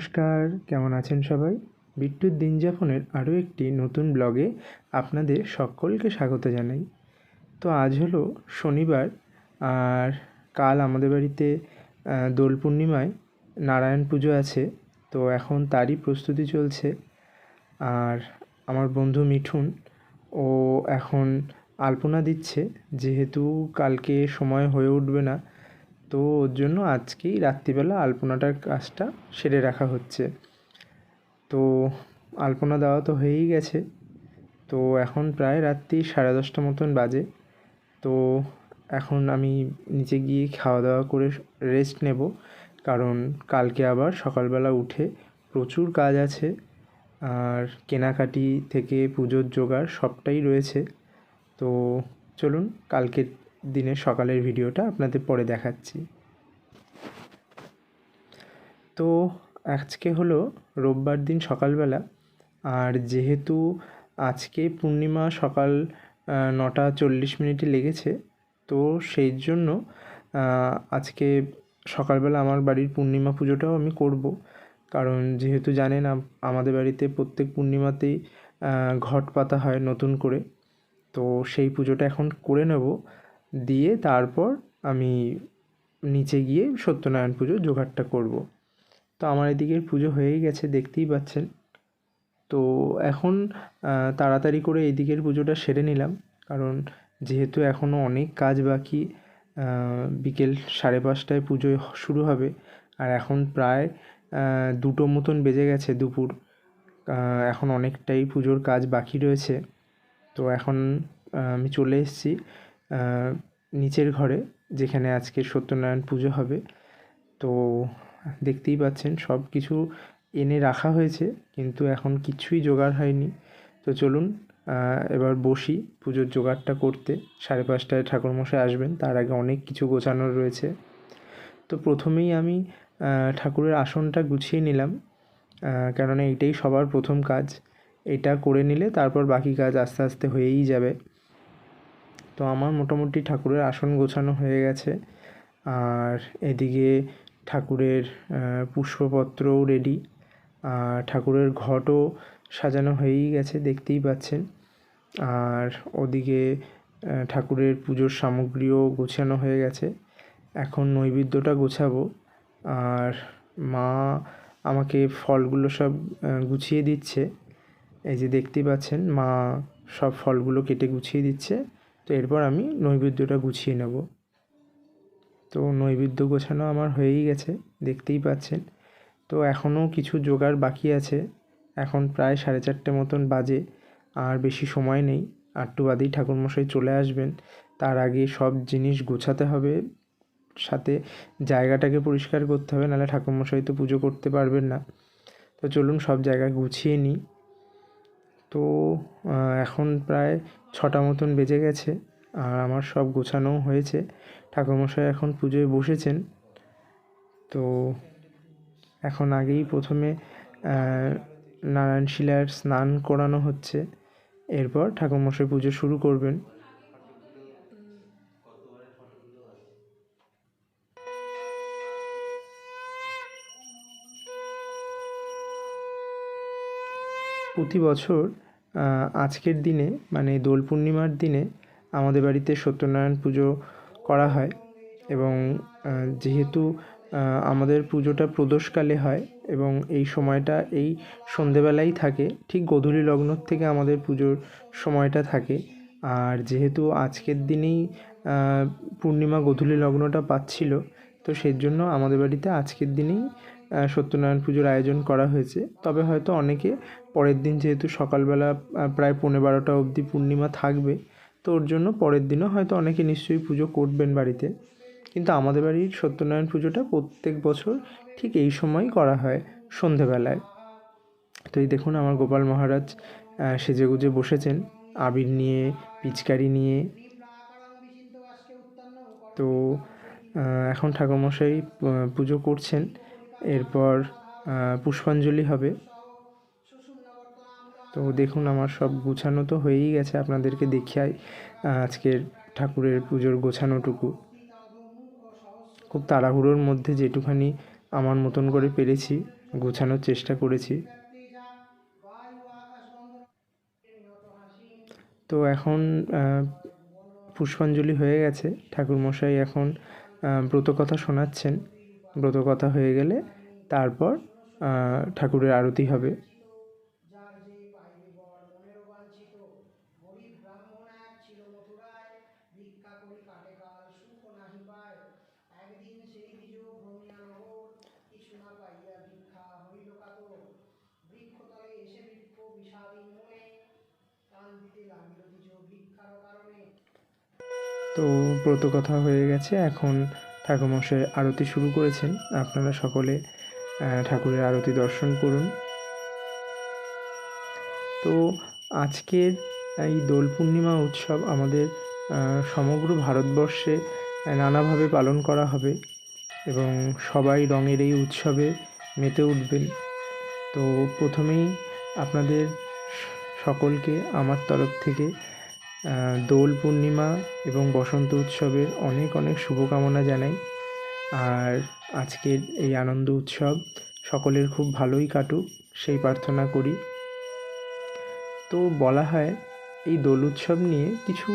নমস্কার, কেমন আছেন সবাই? বিট্টুর দিনযাপনের আরও একটি নতুন ব্লগে আপনাদের সকলকে স্বাগত জানাই। তো আজ হলো শনিবার, আর কাল আমাদের বাড়িতে দোল পূর্ণিমায় নারায়ণ পুজো আছে। তো এখন তারই প্রস্তুতি চলছে। আর আমার বন্ধু মিঠুন ও এখন আলপনা দিচ্ছে, যেহেতু কালকে সময় হয়ে উঠবে না, তো ওর জন্য আজকেই রাত্রিবেলা আলপনাটার কাজটা সেরে রাখা হচ্ছে। তো আলপনা দেওয়া তো হয়েই গেছে। তো এখন প্রায় রাত্রি 10:30 মতন বাজে। তো এখন আমি নিচে গিয়ে খাওয়া দাওয়া করে রেস্ট নেব, কারণ কালকে আবার সকালবেলা উঠে প্রচুর কাজ আছে। আর কেনাকাটি থেকে পুজোর জোগাড় সবটাই রয়েছে। তো চলুন কালকের দিনের সকালের ভিডিওটা আপনাদের পরে দেখাচ্ছি। তো আজকে হলো রোববার দিন সকালবেলা, আর যেহেতু আজকে পূর্ণিমা সকাল 9:40 লেগেছে, তো সেই জন্য আজকে সকালবেলা আমার বাড়ির পূর্ণিমা পুজোটাও আমি করব। কারণ যেহেতু জানেন আমাদের বাড়িতে প্রত্যেক পূর্ণিমাতেই ঘট পাতা হয় নতুন করে। তো সেই পুজোটা এখন করে নেব, দিয়ে তারপর আমি নিচে গিয়ে সত্যনারায়ণ পুজোর জোগাড়টা করব। তো আমার এদিকের পুজো হয়েই গেছে, দেখতেই পাচ্ছেন। তো এখন তাড়াতাড়ি করে এইদিকের পুজোটা সেরে নিলাম, কারণ যেহেতু এখনও অনেক কাজ বাকি। বিকেল 5:30টায় পুজো শুরু হবে, আর এখন প্রায় 2টো মতন বেজে গেছে দুপুর। এখন অনেকটাই পুজোর কাজ বাকি রয়েছে। তো এখন আমি চলে এসেছি নিচের ঘরে, যেখানে আজকে সত্যনারায়ণ পুজো হবে। তো দেখতেই পাচ্ছেন সব কিছু এনে রাখা হয়েছে, কিন্তু এখন কিছুই জোগাড় হয়নি। তো চলুন এবার বসি পুজোর জোগাড়টা করতে। 5:30টায় ঠাকুরমশাই আসবেন, তার আগে অনেক কিছু গোছানোর রয়েছে। তো প্রথমেই আমি ঠাকুরের আসনটা গুছিয়ে নিলাম, কেননা এইটাই সবার প্রথম কাজ। এটা করে নিলে তারপর বাকি কাজ আস্তে আস্তে হয়েই যাবে। তো আমার মোটামুটি ঠাকুরের আসন গোছানো হয়ে গেছে, আর এদিকে ঠাকুরের পুষ্পপত্রও রেডি, আর ঠাকুরের ঘটও সাজানো হয়েই গেছে, দেখতেই পাচ্ছেন। আর ওদিকে ঠাকুরের পুজোর সামগ্রীও গোছানো হয়ে গেছে। এখন নৈবেদ্যটা গোছাবো, আর মা আমাকে ফলগুলো সব গুছিয়ে দিচ্ছে। এই যে দেখতেই পাচ্ছেন, মা সব ফলগুলো কেটে গুছিয়ে দিচ্ছে। তো এরপর আমি নৈবেদ্যটা গুছিয়ে নেব। তো নৈবেদ্য গোছানো আমার হয়েই গেছে, দেখতেই পাচ্ছেন। তো এখনও কিছু জোগাড় বাকি আছে। এখন প্রায় 4:30 মতন বাজে, আর বেশি সময় নেই। একটু বাদেই ঠাকুরমশাই চলে আসবেন। তার আগে সব জিনিস গোছাতে হবে, সাথে জায়গাটাকে পরিষ্কার করতে হবে, নাহলে ঠাকুরমশাই তো পুজো করতে পারবেন না। তো চলুন সব জায়গা গুছিয়ে নিই। তো এখন প্রায় 6টা মতন বেজে গেছে, আর আমার সব গোছানোও হয়েছে। ঠাকুরমশাই এখন পুজোয় বসেছেন। তো এখন আগেই প্রথমে নারায়ণ শিলার স্নান করানো হচ্ছে, এরপর ঠাকুরমশাই পুজো শুরু করবেন। প্রতি বছর আজকের দিনে, মানে দোল পূর্ণিমার দিনে আমাদের বাড়িতে সত্যনারায়ণ পুজো করা হয়। এবং যেহেতু আমাদের পুজোটা প্রদোষকালে হয়, এবং এই সময়টা এই সন্ধেবেলাই থাকে, ঠিক গোধূলি লগ্ন থেকে আমাদের পুজোর সময়টা থাকে। আর যেহেতু আজকের দিনেই পূর্ণিমা গোধূলি লগ্নটা পাচ্ছিল, তো সেই জন্য আমাদের বাড়িতে আজকের দিনেই সত্যনারায়ণ পুজোর আয়োজন করা হয়েছে। তবে হয়তো অনেকে পরের দিন, যেহেতু সকালবেলা প্রায় 11:30 অবধি পূর্ণিমা থাকবে, তো ওর জন্য পরের দিনও হয়তো অনেকে নিশ্চয়ই পুজো করবেন বাড়িতে। কিন্তু আমাদের বাড়ির সত্যনারায়ণ পুজোটা প্রত্যেক বছর ঠিক এই সময়ই করা হয়, সন্ধেবেলায়। তো এই দেখুন আমার গোপাল মহারাজ সেজেগুজে বসেছেন, আবির নিয়ে, পিচকারি নিয়ে। তো এখন ঠাকুরমশাই পুজো করছেন, এরপর পুষ্পাঞ্জলি হবে। তো দেখুন আমার সব গোছানো তো হয়েই গেছে, আপনাদেরকে দেখাই আজকের ঠাকুরের পুজোর গোছানোটুকু। খুব তাড়াহুড়োর মধ্যে যেটুখানি আমার মতন করে পেরেছি গোছানোর চেষ্টা করেছি। তো এখন পুষ্পাঞ্জলি হয়ে গেছে, ঠাকুরমশাই এখন ব্রতকথা শোনাচ্ছেন। ব্রতকথা হয়ে গেলে তারপর ঠাকুরের আরতি হবে। তো ব্রতকথা হয়ে গেছে, এখন ঠাকুরমশাই আরতি শুরু করেছেন। আপনারা সকলে ঠাকুরের আরতি দর্শন করুন। তো আজকের এই দোল পূর্ণিমা উৎসব আমাদের সমগ্র ভারতবর্ষে নানাভাবে পালন করা হবে এবং সবাই রঙের এই উৎসবে মেতে উঠবেন। তো প্রথমেই আপনাদের সকলকে আমার তরফ থেকে দোল পূর্ণিমা এবং বসন্ত উৎসবের অনেক অনেক শুভকামনা জানাই। আর আজকের এই আনন্দ উৎসব সকলের খুব ভালোই কাটুক সেই প্রার্থনা করি। তো বলা হয় এই দোল উৎসব নিয়ে কিছু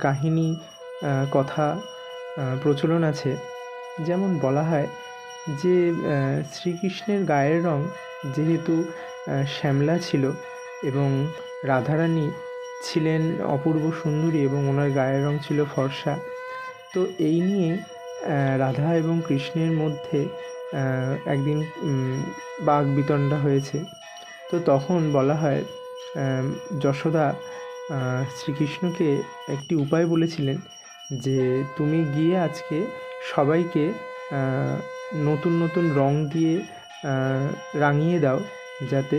কাহিনী কথা প্রচলন আছে। যেমন বলা হয় যে শ্রীকৃষ্ণের গায়ের রং যেহেতু শ্যামলা ছিল এবং রাধারানী ছিলেন অপূর্ব সুন্দরী এবং ওনার গায়ের রং ছিল ফর্সা, তো এই নিয়ে রাধা এবং কৃষ্ণের মধ্যে একদিন বাক বিতণ্ডা হয়েছে। তো তখন বলা হয় যশোদা শ্রীকৃষ্ণকে একটি উপায় বলেছিলেন যে তুমি গিয়ে আজকে সবাইকে নতুন নতুন রং দিয়ে রাঙিয়ে দাও, যাতে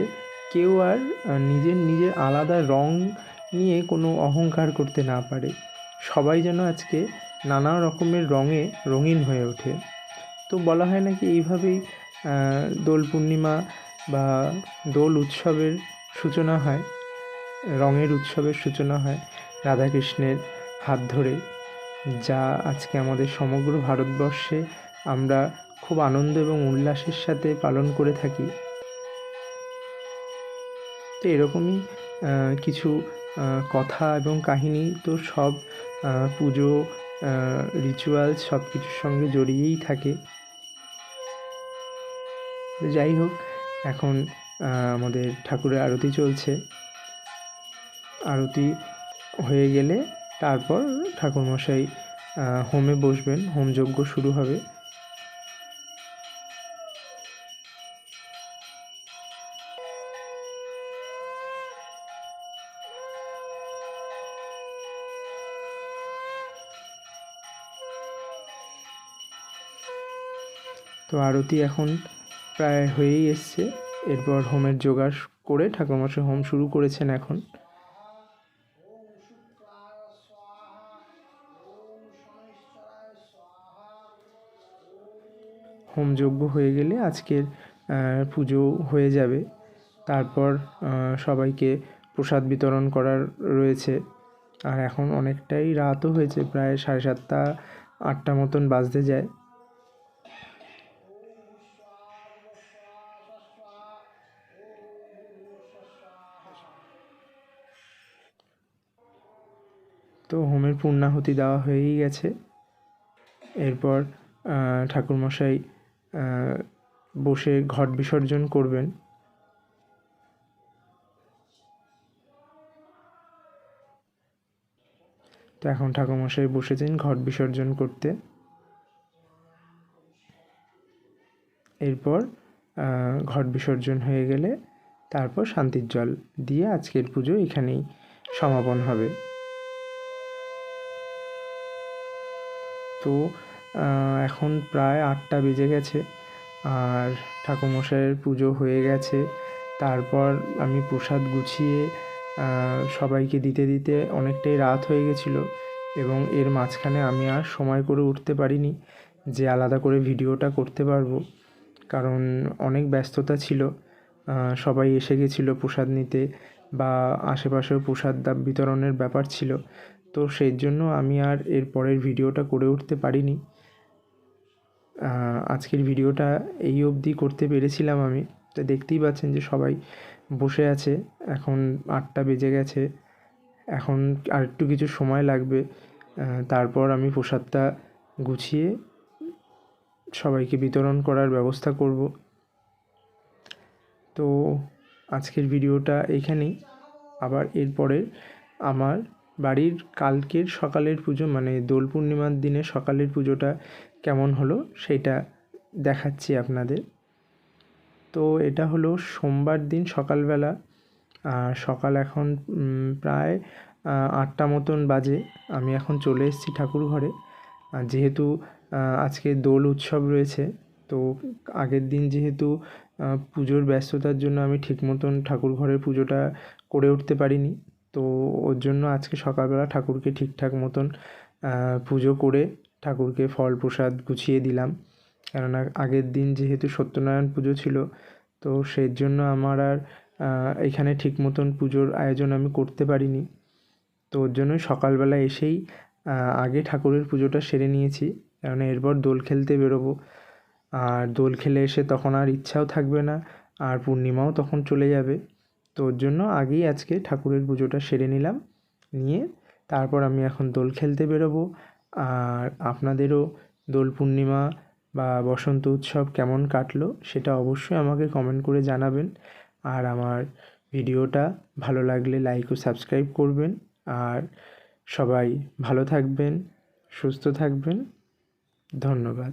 কেউ আর নিজের আলাদা রং নিয়ে কোনো অহংকার করতে না পারে। সবাই যেন আজকে নানা রকমের রঙে রঙিন হয়ে ওঠে। তো বলা হয় নাকি এইভাবেই দোল পূর্ণিমা বা দোল উৎসবের সূচনা হয়, রঙের উৎসবের সূচনা হয় রাধাকৃষ্ণের হাত ধরে, যা আজকে আমাদের সমগ্র ভারতবর্ষে আমরা খুব আনন্দ এবং উল্লাসের সাথে পালন করে থাকি। তো এরকমই কিছু কথা এবং কাহিনী তো সব পুজো রিচুয়ালস সব কিছুর সঙ্গে জড়িয়েই থাকে। যাই হোক, এখন আমাদের ঠাকুরের আরতি চলছে। আরতি হয়ে গেলে তারপর ঠাকুরমশাই হোমে বসবেন, হোমযজ্ঞ শুরু হবে। তো আরতি এখন প্রায় হয়েই এসছে, এরপর হোমের জোগাড় করে ঠাকুরমশাই হোম শুরু করেছেন। এখন হোমযজ্ঞ হয়ে গেলে আজকের পুজো হয়ে যাবে। তারপর সবাইকে প্রসাদ বিতরণ করার রয়েছে। আর এখন অনেকটাই রাতও হয়েছে, প্রায় 7:30 8টা মতন বাজতে যায়। তো হোমের পূর্ণাহুতি দেওয়া হয়েই গেছে। এরপর ঠাকুরমশাই বসে ঘট বিসর্জন করবেন। তো এখন ঠাকুরমশাই বসেছেন ঘট বিসর্জন করতে। এরপর ঘট বিসর্জন হয়ে গেলে তারপর শান্তির জল দিয়ে আজকের পুজো এখানেই সমাপন হবে। তো এখন প্রায় 8টা বেজে গেছে আর ঠাকুরমশাইয়ের পুজো হয়ে গেছে। তারপর আমি প্রসাদ গুছিয়ে সবাইকে দিতে দিতে অনেকটাই রাত হয়ে গেছিলো এবং এর মাঝখানে আমি আর সময় করে উঠতে পারিনি যে আলাদা করে ভিডিওটা করতে পারবো, কারণ অনেক ব্যস্ততা ছিল। সবাই এসে গেছিলো প্রসাদ নিতে বা আশেপাশেও প্রসাদ বিতরণের ব্যাপার ছিল। তো সেই জন্য আমি আর এর পরের ভিডিওটা করে উঠতে পারিনি। আজকের ভিডিওটা এই অবধি করতে পেরেছিলাম আমি। তো দেখতেই পাচ্ছেন যে সবাই বসে আছে। এখন 8টা বেজে গেছে। এখন আর একটু কিছু সময় লাগবে, তারপর আমি প্রসাদটা গুছিয়ে সবাইকে বিতরণ করার ব্যবস্থা করব। তো আজকের ভিডিওটা এইখানেই। আবার এরপরে আমার বাড়ির কালকের সকালের পুজো, মানে দোল পূর্ণিমার দিনে সকালের পুজোটা কেমন হলো সেইটা দেখাচ্ছি আপনাদের। তো এটা হলো সোমবার দিন সকালবেলা। সকাল এখন প্রায় 8টা মতন বাজে। আমি এখন চলে এসেছি ঠাকুর ঘরে। যেহেতু আজকে দোল উৎসব রয়েছে, তো আগের দিন যেহেতু পুজোর ব্যস্ততার জন্য আমি ঠিক মতন ঠাকুর ঘরের পুজোটা করে উঠতে পারিনি, তো ওর জন্য আজকে সকালবেলা ঠাকুরকে ঠিকঠাক মতন পুজো করে ঠাকুরকে ফল প্রসাদ গুছিয়ে দিলাম। কেননা আগের দিন যেহেতু সত্যনারায়ণ পুজো ছিল, তো সেই জন্য আমার আর এখানে ঠিক মতন পুজোর আয়োজন আমি করতে পারিনি। তো ওর জন্যই সকালবেলা এসেই আগে ঠাকুরের পুজোটা সেরে নিয়েছি, কারণ এরপর দোল খেলতে বেরোবো। আর দোল খেলে এসে তখন আর ইচ্ছাও থাকবে না, আর পূর্ণিমাও তখন চলে যাবে। তো ওর জন্য আগেই আজকে ঠাকুরের পুজোটা সেরে নিলাম। নিয়ে তারপর আমি এখন দোল খেলতে বেরোবো। আর আপনাদেরও দোল পূর্ণিমা বা বসন্ত উৎসব কেমন কাটলো সেটা অবশ্যই আমাকে কমেন্ট করে জানাবেন। আর আমার ভিডিওটা ভালো লাগলে লাইক ও সাবস্ক্রাইব করবেন। আর সবাই ভালো থাকবেন, সুস্থ থাকবেন। ধন্যবাদ।